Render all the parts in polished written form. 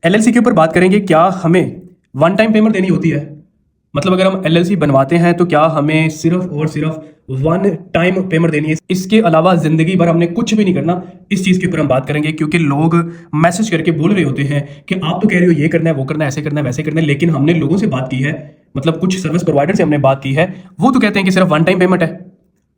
LLC के ऊपर बात करेंगे। क्या हमें वन टाइम पेमेंट देनी होती है? मतलब अगर हम एलएलसी बनवाते हैं तो क्या हमें सिर्फ और सिर्फ वन टाइम पेमेंट देनी है, इसके अलावा जिंदगी भर हमने कुछ भी नहीं करना? इस चीज के ऊपर हम बात करेंगे, क्योंकि लोग मैसेज करके बोल रहे होते हैं कि आप तो कह रहे हो ये करना है, वो करना है, ऐसे करना है, वैसे करना है, लेकिन हमने लोगों से बात की है, मतलब कुछ सर्विस प्रोवाइडर से हमने बात की है, वो तो कहते हैं कि सिर्फ वन टाइम पेमेंट है,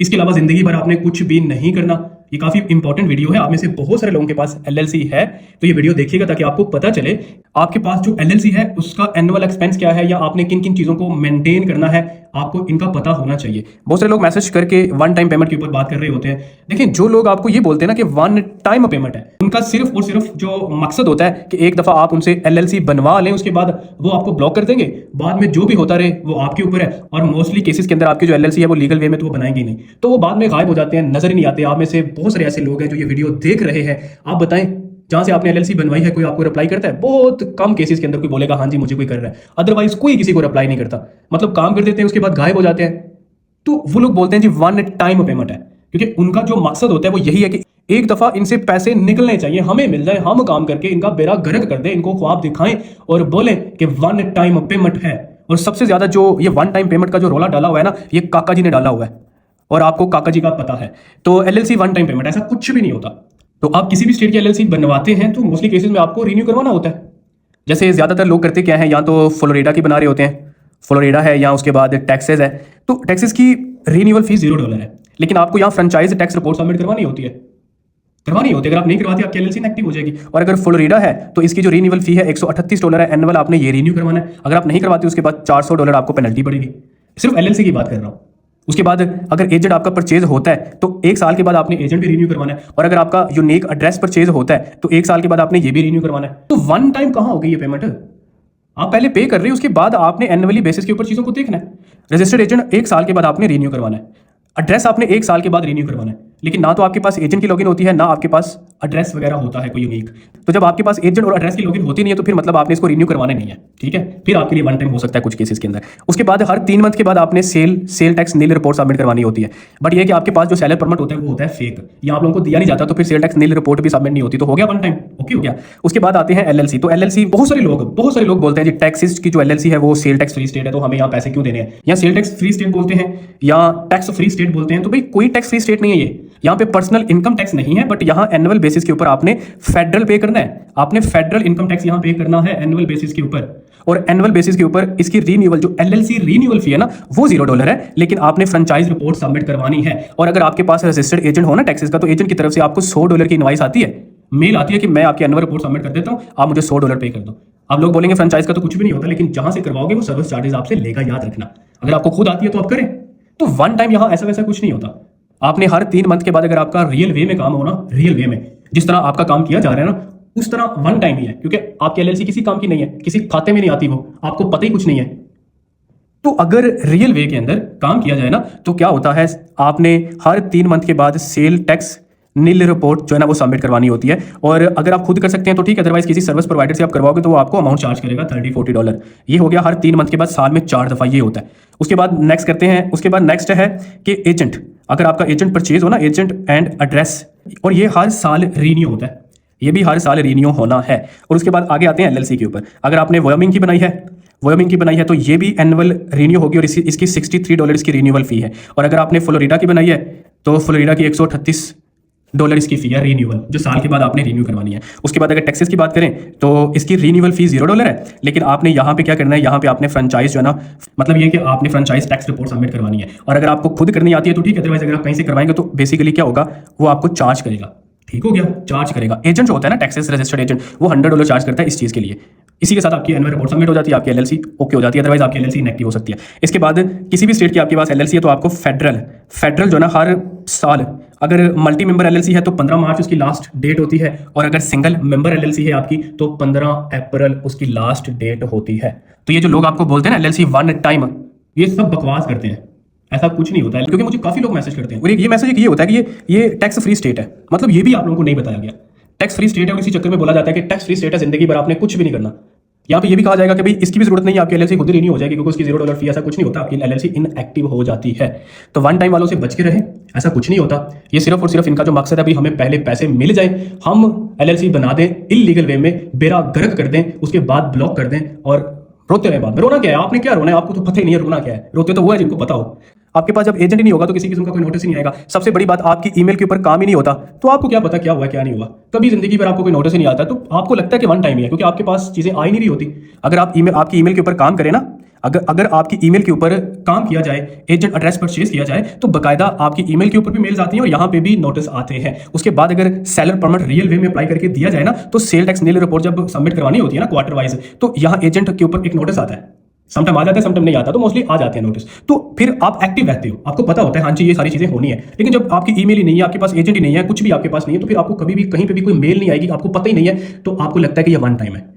इसके अलावा जिंदगी भर आपने कुछ भी नहीं करना। ये काफी इंपॉर्टेंट वीडियो है, आप में से बहुत सारे लोगों के पास एलएलसी है, तो ये वीडियो देखिएगा ताकि आपको पता चले आपके पास जो एलएलसी है उसका एनुअल एक्सपेंस क्या है, या आपने किन किन चीजों को मेंटेन करना है, आपको इनका पता होना चाहिए। बहुत सारे लोग मैसेज करके वन टाइम पेमेंट के ऊपर बात कर रहे होते हैं। देखिए, जो लोग आपको ये बोलते हैं ना कि वन टाइम पेमेंट है, उनका सिर्फ और सिर्फ जो मकसद होता है कि एक दफा आप उनसे एलएलसी बनवा लें, उसके बाद वो आपको ब्लॉक कर देंगे, बाद में जो भी होता रहे वो आपके ऊपर है। और मोस्टली केसेस के अंदर आपकी जो एलएलसी है वो लीगल वे में तो वो बनाएंगे नहीं, तो वो बाद में गायब हो जाते हैं, नजर ही नहीं आते। आप में से बहुत सारे ऐसे लोग हैं जो ये वीडियो देख रहे हैं, आप बताएं जहां से आपने एलएलसी बनवाई है कोई आपको रिप्लाई करता है? बहुत कम केसेस के अंदर कोई बोलेगा हाँ जी मुझे कोई कर रहा है, अदरवाइज कोई किसी को रिप्लाई नहीं करता। मतलब काम कर देते हैं, उसके बाद गायब हो जाते हैं। तो वो लोग बोलते हैं जी वन टाइम पेमेंट है, क्योंकि उनका जो मकसद होता है वो यही है कि एक दफा इनसे पैसे निकलने चाहिए, हमें मिल जाए, हम काम करके इनका बेड़ा गर्क कर दें, इनको ख्वाब दिखाएं और बोले कि वन टाइम पेमेंट है। और सबसे ज्यादा जो ये वन टाइम पेमेंट का जो रोला डाला हुआ है ना, ये काका जी ने डाला हुआ है, और आपको काका जी का पता है। तो एलएलसी वन टाइम पेमेंट ऐसा कुछ भी नहीं होता। तो आप किसी भी स्टेट की एलएलसी बनवाते हैं तो मोस्टली केसेस में आपको रिन्यू करवाना होता है। जैसे ज्यादातर लोग करते क्या है, या तो फ्लोरिडा की बना रहे होते हैं, फ्लोरिडा है, या उसके बाद टैक्सेस है, तो टैक्सेस की रिन्यूअल फीस $0 है, लेकिन आपको यहाँ फ्रेंचाइज टैक्स रिपोर्ट सबमिट करवानी होती है। अगर आप नहीं करवाते आपकी एलएलसी इनएक्टिव हो जाएगी। और अगर फ्लोरिडा है तो इसकी जो रिन्यूअल फी है $138 है एनुअल, आपने ये रिन्यू करवाना है। अगर आप नहीं करवाते उसके बाद $400 आपको पेनल्टी पड़ेगी। सिर्फ एलएलसी की बात कर रहा हूँ। उसके बाद अगर एजेंट आपका परचेज होता है तो 1 साल के बाद आपने एजेंट भी रिन्यू करवाना है। और अगर आपका यूनिक एड्रेस परचेज होता है तो 1 साल के बाद आपने ये भी रिन्यू करवाना है। तो वन टाइम कहां हो गई ये पेमेंट? आप पहले पे कर रहे हो, उसके बाद आपने एनुअली बेसिस के ऊपर चीजों को देखना है। रजिस्टर्ड एजेंट 1 साल के बाद आपने रिन्यू करवाना है, एड्रेस आपने 1 साल के बाद रिन्यू करवाना है, लेकिन ना तो आपके पास एजेंट की लॉगिन होती है, ना आपके पास एड्रेस वगैरह होता है कोई यूनिक। तो जब आपके पास एजेंट और एड्रेस की लॉगिन होती नहीं है तो फिर मतलब आपने इसको रिन्यू करवाना नहीं है, ठीक है? फिर आपके लिए वन टाइम हो सकता है कुछ केसेस के अंदर। उसके बाद हर 3 मंथ के बाद आपने सेल टैक्स नील रिपोर्ट सबमिट करवानी होती है। बट ये कि आपके पास जो सेलर परमिट होता है वो होता है फेक, या आप लोगों को दिया नहीं जाता, तो फिर सेल टैक्स नील रिपोर्ट भी सबमिट नहीं होती। तो हो गया वन टाइम, ओके हो गया। उसके बाद आते हैं एलएलसी। तो एलएलसी बहुत सारे लोग बोलते हैं जी टैक्सेस की जो एलएलसी है वो सेल टैक्स फ्री स्टेट है, तो हमें यहाँ पैसे क्यों देने हैं? या सेल टैक्स फ्री स्टेट बोलते हैं या टैक्स फ्री स्टेट बोलते हैं। तो भाई कोई टैक्स फ्री स्टेट नहीं है ये, यहाँ पे पर्सनल इनकम टैक्स नहीं है, बट यहाँ एनुअल बेसिस के ऊपर आपने फेडरल पे करना है। आपने फेडरल इनकम टैक्स यहाँ पे करना है एनुअल बेसिस के ऊपर। और एनुअल बेसिस के ऊपर इसकी रिन्यूअल जो एलएलसी रिन्यूअल फी है ना वो $0 है, लेकिन आपने फ्रेंचाइज रिपोर्ट सबमिट करवानी है। और अगर आपके पास रजिस्टर्ड एजेंट हो ना टैक्सेस का, तो एजेंट की तरफ से आपको $100 की इनवाइस आती है, मेल आती है कि मैं आपकी एनुअल रिपोर्ट सबमिट कर देता हूँ, आप मुझे $100 पे कर दो। आप लोग बोलेंगे फ्रेंचाइज का तो कुछ भी नहीं होता, लेकिन जहां से करवाओगे वो सर्विस चार्जेस आपसे लेगा, याद रखना। अगर आपको खुद आती है तो आप करें। तो वन टाइम यहाँ ऐसा वैसा कुछ नहीं होता। आपने हर 3 मंथ के बाद अगर आपका रियल वे में काम हो ना, रियल वे में जिस तरह आपका काम किया जा रहा है ना, उस तरह वन टाइम ही है, क्योंकि आपकी एलएलसी किसी काम की नहीं है, किसी खाते में नहीं आती, वो आपको पता ही कुछ नहीं है। तो अगर रियल वे के अंदर काम किया जाए ना तो क्या होता है, आपने हर 3 मंथ के बाद सेल टैक्स नील रिपोर्ट जो है ना वो सबमिट करवानी होती है। और अगर आप खुद कर सकते हैं तो ठीक है, अदरवाइज किसी सर्विस प्रोवाइडर से आप करवाओगे तो वो आपको अमाउंट चार्ज करेगा $30-40। ये हो गया हर 3 मंथ के बाद, साल में 4 दफा ये होता है। उसके बाद नेक्स्ट करते हैं, उसके बाद नेक्स्ट है कि एजेंट, अगर आपका एजेंट परचेज हो ना, एजेंट एंड एड्रेस, और ये हर साल रीन्यू होता है, ये भी हर साल रीन्यू होना है। और उसके बाद आगे आते हैं एलएलसी के ऊपर। अगर आपने वायोमिंग की बनाई है तो ये भी एनुअल रीन्यू होगी, और इसकी $63 की रीन्यूअल फी है। और अगर आपने फ्लोरिडा की बनाई है तो फ्लोरिडा की $138 इसकी फी है रीन्यूअल, जो साल के बाद आपने रीन्यू करवानी है। उसके बाद अगर टैक्सेस की बात करें तो इसकी रीन्यूअल फी $0 है, लेकिन आपने यहाँ पे क्या करना है, यहाँ पे आपने फ्रेंचाइज जो है ना, मतलब ये कि आपने फ्रेंचाइज टैक्स रिपोर्ट सबमिट करवानी है। और अगर आपको खुद करनी आती है तो ठीक है, अदरवाइज अगर आप कहीं से करवाएंगे तो बेसिकली क्या होगा, वो आपको चार्ज करेगा। ठीक हो गया, चार्ज करेगा। एजेंट जो होता है ना टैक्सेस रजिस्टर्ड एजेंट, वो $100 चार्ज करता है इस चीज के लिए। इसी के साथ आपकी एनुअल रिपोर्ट सबमिट हो जाती है, आपकी एलएलसी ओके हो जाती है, अदरवाइज आपकी एलएलसी इनएक्टिव हो सकती है। इसके बाद किसी भी स्टेट की आपके पास एलएलसी है तो आपको फेडरल जो है ना हर साल, अगर मल्टी मेंबर एलएलसी है तो 15 मार्च उसकी लास्ट डेट होती है, और अगर सिंगल मेंबर एलएलसी है आपकी तो 15 अप्रैल उसकी लास्ट डेट होती है। तो ये जो लोग आपको बोलते हैं ना एलएलसी वन टाइम, ये सब बकवास करते हैं, ऐसा कुछ नहीं होता है। क्योंकि मुझे काफी लोग मैसेज करते हैं, और ये मैसेज ये होता है कि ये टैक्स फ्री स्टेट है। मतलब ये भी आप लोगों को नहीं बताया गया, टैक्स फ्री स्टेट है, और इसी चक्कर में बोला जाता है कि टैक्स फ्री स्टेट है, जिंदगी भर आपने कुछ भी नहीं करना। यहाँ पे ये भी कहा जाएगा कि भाई इसकी भी जरूरत नहीं है, आपकी एलएलसी खुद ही रिन्यू हो जाएगी, क्योंकि उसकी $0 फी, ऐसा कुछ नहीं होता, आपकी एलएलसी इनएक्टिव हो जाती है। तो वन टाइम वालों से बच के रहें। ऐसा कुछ नहीं होता। ये सिर्फ और सिर्फ इनका जो मकसद है भाई हमें पहले पैसे मिल जाए, हम एलएलसी बना दें इलीगल वे में, बेड़ा गर्क कर दें, उसके बाद ब्लॉक कर दें और रोते रहे बाद में। रोना क्या है, आपने क्या रोना है, आपको तो पता ही नहीं है रोना क्या है। रोते तो वो है जिनको पता हो। आपके पास जब एजेंट ही नहीं होगा तो किसी किस्म का कोई नोटिस ही नहीं आएगा। सबसे बड़ी बात, आपकी ईमेल के ऊपर काम ही नहीं होता तो आपको क्या पता क्या हुआ क्या नहीं हुआ। कभी जिंदगी पर आपको कोई नोटिस ही नहीं आता तो आपको लगता है कि वन टाइम ही है, क्योंकि आपके पास चीजें आ ही नहीं रही होती। अगर आप आपकी ईमेल के ऊपर काम करें ना, अगर आपकी ईमेल के ऊपर काम किया जाए, एजेंट एड्रेस परचेज किया जाए, तो बकायदा आपकी ईमेल के ऊपर भी मेल्स आती हैं और यहाँ पे भी नोटिस आते हैं। उसके बाद अगर सेलर परमिट रियल वे में अप्लाई करके दिया जाए ना, तो सेल टैक्स नील रिपोर्ट जब सबमिट करवानी होती है ना क्वार्टर वाइज, तो यहाँ एजेंट के ऊपर एक नोटिस आता है। समटाइम आ जाता है, समटाइम नहीं आता, तो मोस्टली आ जाते हैं नोटिस। तो फिर आप एक्टिव रहते हो, आपको पता होता है हाँ जी ये सारी चीजें होनी है। लेकिन जब आपकी ईमेल ही नहीं है, आपके पास एजेंट ही नहीं है, कुछ भी आपके पास नहीं है, तो फिर आपको कभी भी कहीं पे भी कोई मेल नहीं आएगी, आपको पता ही नहीं है, तो आपको लगता है कि ये वन टाइम है।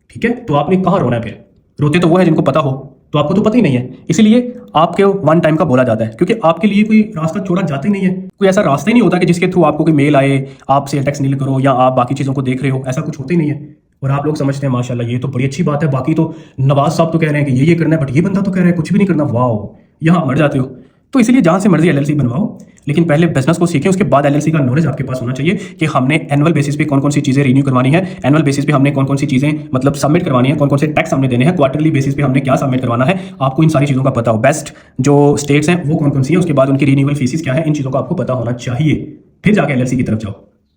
ठीक है, तो आपने कहाँ रोना है फिर? रोते तो वो है जिनको पता हो, तो आपको तो पता ही नहीं है। इसीलिए आपके वन टाइम का बोला जाता है, क्योंकि आपके लिए कोई रास्ता छोड़ा जाता ही नहीं है। कोई ऐसा रास्ता ही नहीं होता कि जिसके थ्रू आपको कोई मेल आए, आप सेल टैक्स नील करो या आप बाकी चीज़ों को देख रहे हो, ऐसा कुछ होता ही नहीं है। और आप लोग समझते हैं माशाल्लाह ये तो बड़ी अच्छी बात है, बाकी तो नवाज साहब तो कह रहे हैं कि ये करना है, बट ये बंदा तो कह रहा है कुछ भी नहीं करना। वाह, यहाँ मर जाते हो। तो इसलिए जहाँ से मर्जी एलएलसी बनवाओ, लेकिन पहले बिजनेस को सीखें, उसके बाद एलएलसी का नॉलेज आपके पास होना चाहिए कि हमने एनुअल बेसिस पे कौन कौन सी चीज़ें रिन्यू करवानी है, एनुअल बेसिस पे हमने कौन कौन सी चीज़ें मतलब सबमिट करवानी है, कौन कौन से टैक्स हमने देने हैं, क्वार्टरली बेसिस पे हमने क्या सबमिट करवाना है, आपको इन सारी चीज़ों का पता हो। बेस्ट जो स्टेट्स हैं वो कौन कौन सी है, उसके बाद उनकी रिन्यूअल फीसिस क्या है, इन चीज़ों का आपको पता होना चाहिए, फिर जाके एलएलसी की तरफ जाओ।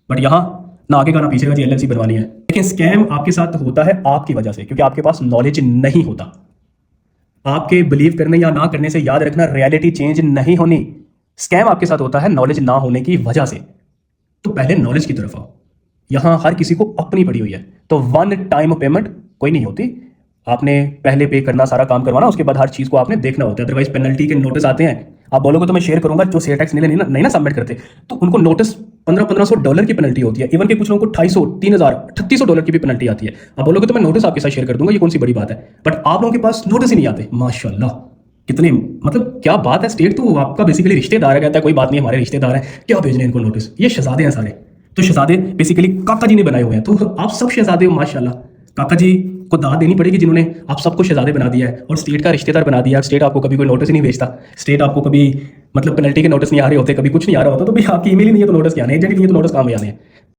बट यहाँ ना आगे का ना पीछे का जी एलएलसी बनवानी है। लेकिन स्कैम आपके साथ होता है आपकी वजह से, क्योंकि आपके पास नॉलेज नहीं होता। आपके बिलीव करने या ना करने से याद रखना रियलिटी चेंज नहीं होनी। स्कैम आपके साथ होता है नॉलेज ना होने की वजह से। तो पहले नॉलेज की तरफ आओ। यहां हर किसी को अपनी पड़ी हुई है, तो वन टाइम पेमेंट कोई नहीं होती। आपने पहले पे करना, सारा काम करवाना, उसके बाद हर चीज को आपने देखना होता है। अदरवाइज पेनल्टी के नोटिस आते हैं, आप बोलोगे तो मैं शेयर करूंगा। जो सेल टैक्स नहीं ना सबमिट करते, तो उनको नोटिस $1500 की पेनल्टी होती है। इवन के कुछ लोगों को $250, $3000, $3600 की भी पेनल्टी आती है। आप बोलोगे तो मैं नोटिस आपके साथ शेयर कर दूंगा, ये कौन सी बड़ी बात है। बट आप लोगों के पास नोटिस ही नहीं आते। माशाल्लाह, कितने मतलब क्या बात है। स्टेट तो आपका बेसिकली रिश्तेदार है, कहता है कोई बात नहीं हमारे रिश्तेदार हैं, क्या भेजने इनको नोटिस। ये शहजादे हैं सारे, तो शहजादे बेसिकली काका जी ने बनाए हुए हैं। तो आप सब शहजादे हो माशाल्लाह। काका जी को दाद देनी पड़ेगी जिन्होंने आप सबको शहजादे बना दिया है और स्टेट का रिश्तेदार बना दिया। स्टेट आपको कभी कोई नोटिस नहीं भेजता, स्टेट आपको कभी मतलब पेनल्टी के नोटिस नहीं आ रहे होते, कभी कुछ नहीं आ रहा होता, तो भाई आपकी ईमेल ही नहीं है तो नोटिस क्या आने, एजेंट नहीं है तो नोटिस कहाँ आने हैं।